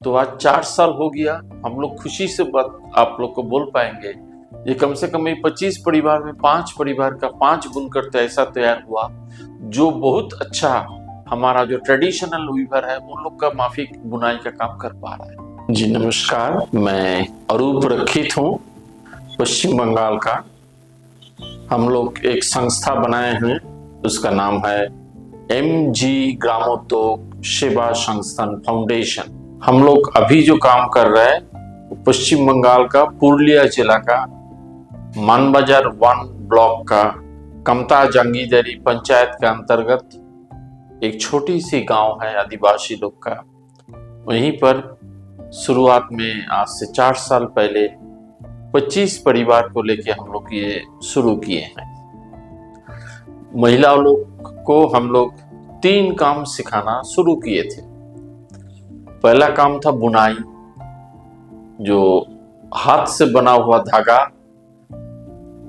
तो आज 4 साल हो गया, हम लोग खुशी से बात आप लोग को बोल पाएंगे। ये कम से कम 25 परिवार में 5 परिवार का 5 बुनकर तो ऐसा तैयार हुआ जो बहुत अच्छा हमारा जो ट्रेडिशनल वीवर है उन लोग का माफिक बुनाई का काम कर पा रहा है। जी नमस्कार, मैं अरूप रखित हूँ पश्चिम बंगाल का। हम लोग एक संस्था बनाए हैं, उसका नाम है MG ग्रामोद्योग सेवा संस्थान फाउंडेशन। हम लोग अभी जो काम कर रहे हैं पश्चिम बंगाल का पुरुलिया जिला का मानबाजार 1 ब्लॉक का कमता जंगीदरी पंचायत के अंतर्गत एक छोटी सी गांव है आदिवासी लोग का। वहीं पर शुरुआत में आज से 4 साल पहले 25 परिवार को लेके हम लोग ये शुरू किए हैं। महिला लोग को हम लोग 3 काम सिखाना शुरू किए थे। पहला काम था बुनाई, जो हाथ से बना हुआ धागा,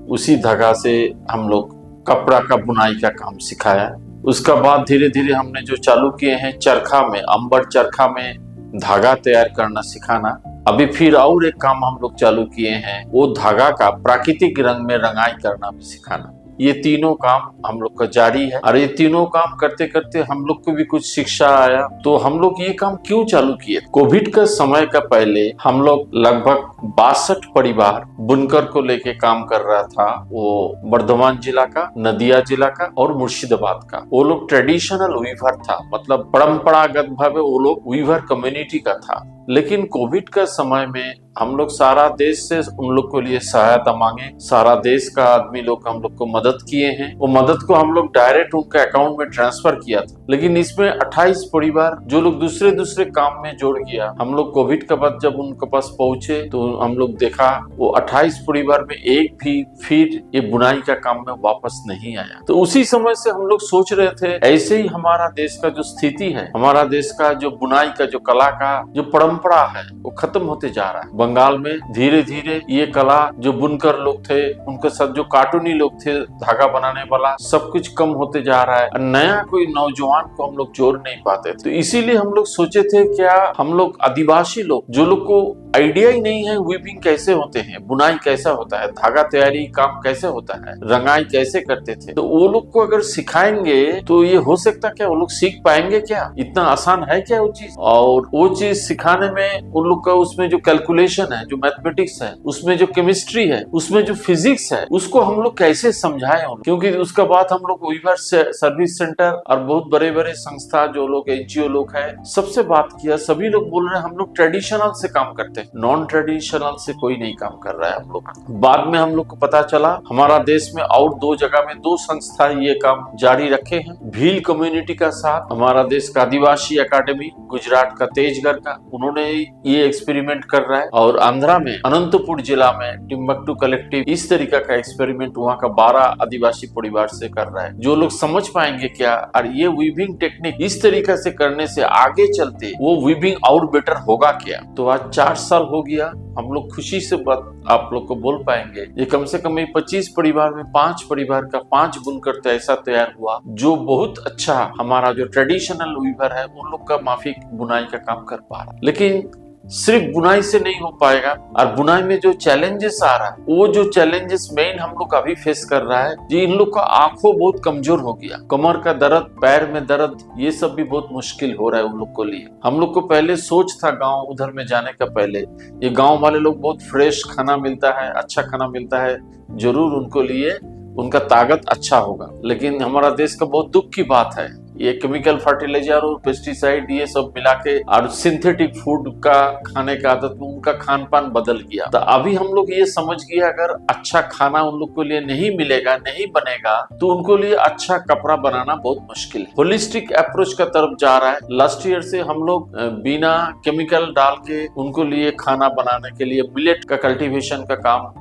उसी धागा से हम लोग कपड़ा का बुनाई का काम सिखाया। उसका बाद धीरे धीरे हमने जो चालू किए हैं चरखा में, अंबर चरखा में धागा तैयार करना सिखाना। अभी फिर और एक काम हम लोग चालू किए हैं, वो धागा का प्राकृतिक रंग में रंगाई करना भी सिखाना। ये तीनों काम हम लोग का जारी है और ये तीनों काम करते करते हम लोग को भी कुछ शिक्षा आया। तो हम लोग ये काम क्यों चालू किए? कोविड का समय का पहले हम लोग लगभग 62 परिवार बुनकर को लेके काम कर रहा था। वो बर्धमान जिला का, नदिया जिला का और मुर्शिदाबाद का। वो लोग ट्रेडिशनल वीवर था, मतलब परंपरागत भाव वो लोग वीवर कम्युनिटी का था। लेकिन कोविड का समय में हम लोग सारा देश से उन लोग को लिए सहायता मांगे। सारा देश का आदमी लोग हम लोग को मदद किए हैं। वो मदद को हम लोग डायरेक्ट उनके अकाउंट में ट्रांसफर किया था। लेकिन इसमें 28 परिवार जो लोग दूसरे दूसरे काम में जोड़ गया। हम लोग कोविड के बाद जब उनके पास पहुंचे तो हम लोग देखा वो 28 परिवार में एक भी फिर ये बुनाई का काम में वापस नहीं आया। तो उसी समय से हम लोग सोच रहे थे ऐसे ही हमारा देश का जो स्थिति है, हमारा देश का जो बुनाई का जो कला का जो परंपरा है वो खत्म होते जा रहा है। बंगाल में धीरे धीरे ये कला जो बुनकर लोग थे, उनके साथ जो कार्टूनी लोग थे धागा बनाने वाला, सब कुछ कम होते जा रहा है। नया कोई नौजवान को हम लोग जोड़ नहीं पाते थे। तो इसीलिए हम लोग सोचे थे क्या हम लोग आदिवासी लोग जो लोग को आइडिया ही नहीं है वीविंग कैसे होते हैं, बुनाई कैसा होता है, धागा तैयारी काम कैसे होता है, रंगाई कैसे करते थे, तो वो लोग को अगर सिखाएंगे तो ये हो सकता क्या वो लोग सीख पाएंगे क्या? इतना आसान है क्या वो चीज? और वो चीज सिखाने में उन लोग का उसमें जो कैलकुलेशन है, जो मैथमेटिक्स है, उसमें जो केमिस्ट्री है, उसमें जो फिजिक्स है, उसको हम लोग कैसे समझाएं? क्योंकि उसका बाद हम लोग वीवर सर्विस सेंटर और बहुत बड़े बड़े संस्था जो लोग NGO लोग है सबसे बात किया। सभी लोग बोल रहे हैं हम लोग ट्रेडिशनल से काम करते हैं, नॉन ट्रेडिशनल से कोई नहीं काम कर रहा है हम लोग। बाद में हम लोग को पता चला हमारा देश में और 2 जगह में 2 संस्था ये काम जारी रखे हैं। भील कम्युनिटी का साथ हमारा देश का आदिवासी अकादमी गुजरात का तेजगढ़ का, उन्होंने ये एक्सपेरिमेंट कर रहा है। और आंध्रा में अनंतपुर जिला में टिम्बक्टू कलेक्टिव इस तरीका का एक्सपेरिमेंट वहाँ का 12 आदिवासी परिवार से कर रहा है। जो लोग समझ पाएंगे क्या और ये वीविंग टेक्निक इस तरीका से करने से आगे चलते वो वीविंग और बेटर होगा क्या। तो आज 4 साल हो गया, हम लोग खुशी से बात आप लोग को बोल पाएंगे। ये कम से कम 25 परिवार में 5 परिवार का 5 बुनकर तो ऐसा तैयार हुआ जो बहुत अच्छा हमारा जो ट्रेडिशनल वीवर है उन लोग का माफिक बुनाई का काम कर पा रहा है। लेकिन सिर्फ बुनाई से नहीं हो पाएगा और बुनाई में जो चैलेंजेस आ रहा है वो जो चैलेंजेस मेन हम लोग अभी फेस कर रहा है जी, इन लोग का आंखों बहुत कमजोर हो गया, कमर का दर्द, पैर में दर्द, ये सब भी बहुत मुश्किल हो रहा है उन लोग को लिए। हम लोग को पहले सोच था गांव उधर में जाने का पहले ये गांव वाले लोग बहुत फ्रेश खाना मिलता है, अच्छा खाना मिलता है, जरूर उनको लिए उनका ताकत अच्छा होगा। लेकिन हमारा देश का बहुत दुख की बात है ये केमिकल फर्टिलाइजर और पेस्टिसाइड ये सब मिला के और सिंथेटिक फूड का खाने का आदत में उनका खान पान बदल गया। तो अभी हम लोग ये समझ गए अगर अच्छा खाना उन लोग को लिए नहीं मिलेगा, नहीं बनेगा तो उनको लिए अच्छा कपड़ा बनाना बहुत मुश्किल है। होलिस्टिक अप्रोच का तरफ जा रहा है। लास्ट ईयर से हम लोग बिना केमिकल डाल के उनको लिए खाना बनाने के लिए मिलेट का कल्टीवेशन का काम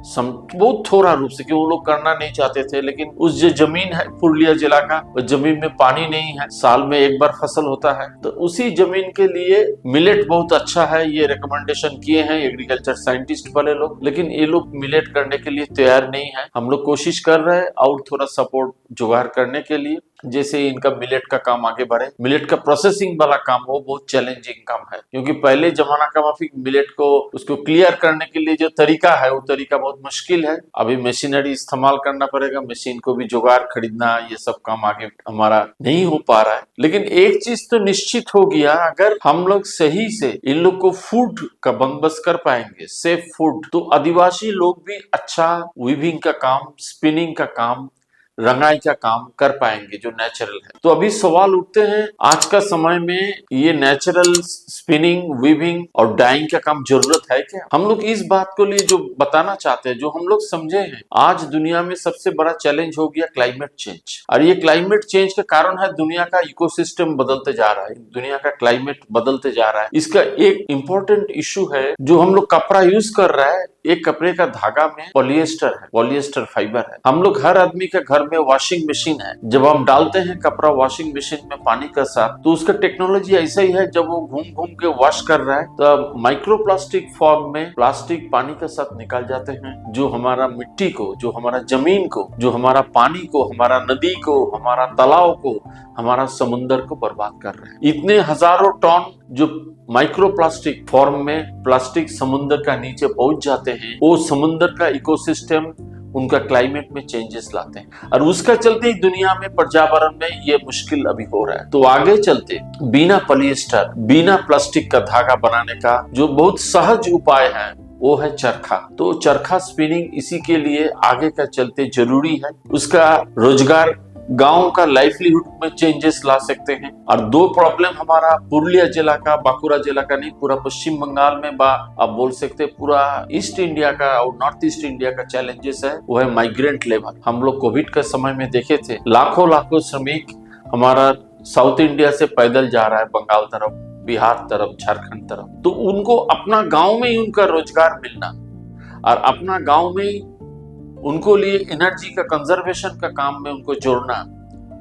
बहुत थोड़ा रूप से, क्योंकि वो लोग करना नहीं चाहते थे। लेकिन उस जो जमीन है पुरुलिया जिला का, उस जमीन में पानी नहीं है, साल में एक बार फसल होता है, तो उसी जमीन के लिए मिलेट बहुत अच्छा है, ये रिकमेंडेशन किए हैं एग्रीकल्चर साइंटिस्ट वाले लोग। लेकिन ये लोग मिलेट करने के लिए तैयार नहीं है। हम लोग कोशिश कर रहे हैं और थोड़ा सपोर्ट जुगाड़ करने के लिए। जैसे इनका मिलेट का काम आगे बढ़े। मिलेट का प्रोसेसिंग वाला काम वो बहुत चैलेंजिंग काम है, क्योंकि पहले जमाना का माफिक मिलेट को उसको क्लियर करने के लिए जो तरीका है वो तरीका बहुत मुश्किल है। अभी मशीनरी इस्तेमाल करना पड़ेगा, मशीन को भी जुगाड़ खरीदना, ये सब काम आगे हमारा नहीं हो पा रहा है। लेकिन एक चीज तो निश्चित हो गया, अगर हम लोग सही से इन लोग को फूड का बंदोबस्त कर पाएंगे, सेफ फूड, तो आदिवासी लोग भी अच्छा वीविंग का काम, स्पिनिंग का काम, रंगाई का काम कर पाएंगे जो नेचुरल है। तो अभी सवाल उठते हैं, आज का समय में ये नेचुरल स्पिनिंग, वीविंग और डाइंग का काम जरूरत है क्या? हम लोग इस बात को लिए जो बताना चाहते हैं, जो हम लोग समझे हैं, आज दुनिया में सबसे बड़ा चैलेंज हो गया क्लाइमेट चेंज। और ये क्लाइमेट चेंज का कारण है दुनिया का इकोसिस्टम बदलते जा रहा है, दुनिया का क्लाइमेट बदलते जा रहा है। इसका एक इंपॉर्टेंट इशू है, जो हम लोग कपड़ा यूज कर रहा है, एक कपड़े का धागा में पॉलिएस्टर है, पॉलिएस्टर फाइबर है। हम लोग हर आदमी के घर में वॉशिंग मशीन है। जब हम डालते हैं कपड़ा वॉशिंग मशीन में पानी के साथ, तो उसका टेक्नोलॉजी ऐसा ही है, जब वो घूम घूम के वॉश कर रहा है तो माइक्रो प्लास्टिक फॉर्म में प्लास्टिक पानी के साथ निकल जाते हैं, जो हमारा मिट्टी को, जो हमारा जमीन को, जो हमारा पानी को, हमारा नदी को, हमारा तालाब को, हमारा समुद्र को बर्बाद कर रहे हैं। इतने हजारों टन जो माइक्रो प्लास्टिक फॉर्म में प्लास्टिक समुद्र का नीचे पहुंच जाते हैं, वो समुद्र का इकोसिस्टम, उनका क्लाइमेट में चेंजेस लाते हैं, और उसका चलते ही दुनिया में पर्यावरण में ये मुश्किल अभी हो रहा है। तो आगे चलते बिना पॉलिएस्टर, बिना प्लास्टिक का धागा बनाने का जो बहुत सहज उपाय है, वो है चरखा। तो चरखा स्पिनिंग इसी के लिए आगे का चलते जरूरी है। उसका रोजगार, गांव का लाइवलीहुड में चेंजेस ला सकते हैं। और दो प्रॉब्लम हमारा पुरुलिया जिला का, बांकुड़ा जिला का नहीं, पूरा पश्चिम बंगाल में आप बोल सकते हैं पूरा ईस्ट इंडिया का और नॉर्थ ईस्ट इंडिया का चैलेंजेस है, वो है माइग्रेंट लेबर। हम लोग कोविड के समय में देखे थे, लाखों लाखों श्रमिक हमारा साउथ इंडिया से पैदल जा रहा है बंगाल तरफ, बिहार तरफ, झारखंड तरफ। तो उनको अपना गाँव में ही उनका रोजगार मिलना और अपना गाँव में ही उनको लिए एनर्जी का कंजर्वेशन का काम में उनको जोड़ना,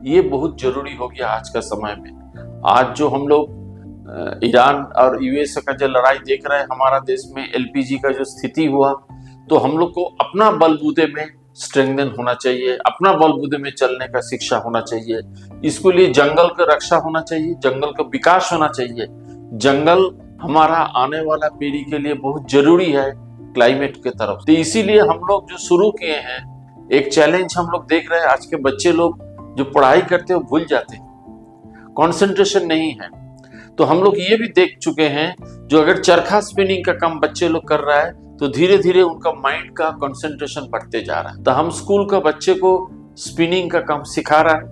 ये बहुत जरूरी हो गया आज का समय में। आज जो हम लोग ईरान और यूएस का जो लड़ाई देख रहे हैं, हमारा देश में एलपीजी का जो स्थिति हुआ, तो हम लोग को अपना बलबूते में स्ट्रेंथन होना चाहिए, अपना बलबूते में चलने का शिक्षा होना चाहिए। इसके लिए जंगल का रक्षा होना चाहिए, जंगल का विकास होना चाहिए। जंगल हमारा आने वाला पीढ़ी के लिए बहुत जरूरी है क्लाइमेट के तरफ। तो इसीलिए हम लोग जो शुरू किए हैं, एक चैलेंज हम लोग देख रहे हैं, आज के बच्चे लोग जो पढ़ाई करते हैं भूल जाते हैं, कंसंट्रेशन नहीं है। तो हम लोग ये भी देख चुके हैं, जो अगर चरखा स्पिनिंग का काम बच्चे लोग कर रहा है, तो धीरे धीरे उनका माइंड का कंसंट्रेशन बढ़ते जा रहा है। तो हम स्कूल का बच्चे को स्पिनिंग का काम सिखा रहा है,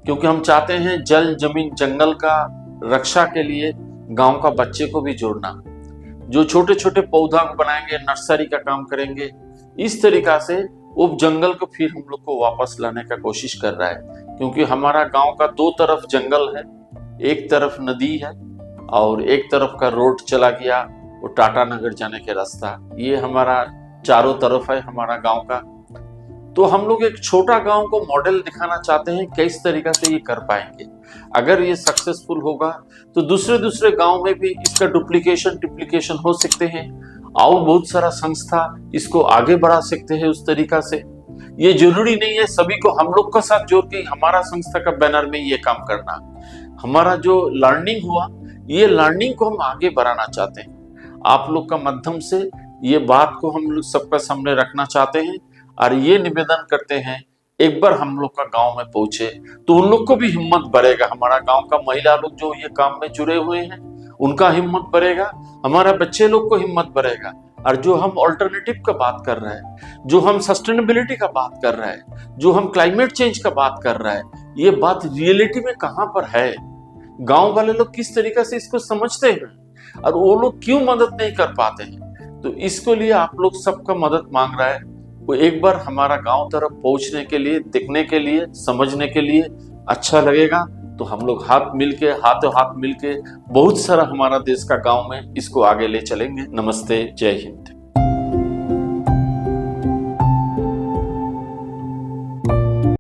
क्योंकि हम चाहते हैं जल, जमीन, जंगल का रक्षा के लिए गांव का बच्चे को भी जोड़ना। जो छोटे छोटे पौधा को बनाएंगे, नर्सरी का काम करेंगे, इस तरीका से वो जंगल को फिर हम लोग को वापस लाने का कोशिश कर रहा है। क्योंकि हमारा गांव का दो तरफ जंगल है, एक तरफ नदी है और एक तरफ का रोड चला गया, वो टाटा नगर जाने के रास्ता, ये हमारा चारों तरफ है हमारा गांव का। तो हम लोग एक छोटा गांव को मॉडल दिखाना चाहते हैं, किस तरीका से ये कर पाएंगे। अगर ये सक्सेसफुल होगा तो दूसरे दूसरे गांव में भी इसका डुप्लीकेशन हो सकते हैं, और बहुत सारा संस्था इसको आगे बढ़ा सकते हैं उस तरीका से। ये जरूरी नहीं है सभी को हम लोग का साथ जोड़ के हमारा संस्था का बैनर में ये काम करना। हमारा जो लर्निंग हुआ, ये लर्निंग को हम आगे बढ़ाना चाहते हैं। आप लोग का माध्यम से ये बात को हम लोग सबका सामने रखना चाहते हैं, और ये निवेदन करते हैं, एक बार हम लोग का गांव में पहुंचे तो उन लोग को भी हिम्मत बढ़ेगा। हमारा गांव का महिला लोग जो ये काम में जुड़े हुए हैं, उनका हिम्मत बढ़ेगा, हमारा बच्चे लोग को हिम्मत बढ़ेगा। और जो हम ऑल्टरनेटिव का बात कर रहे हैं, जो हम सस्टेनेबिलिटी का बात कर रहे हैं, जो हम क्लाइमेट चेंज का बात कर रहे हैं, ये बात रियलिटी में कहाँ पर है, गांव वाले लोग किस तरीके से इसको समझते हैं और वो लोग क्यों मदद नहीं कर पाते हैं। तो इसको लिए आप लोग सबका मदद मांग रहा है। वो एक बार हमारा गांव तरफ पहुंचने के लिए, दिखने के लिए, समझने के लिए अच्छा लगेगा। तो हम लोग हाथों हाथ मिलके बहुत सारा हमारा देश का गांव में इसको आगे ले चलेंगे। नमस्ते, जय हिंद।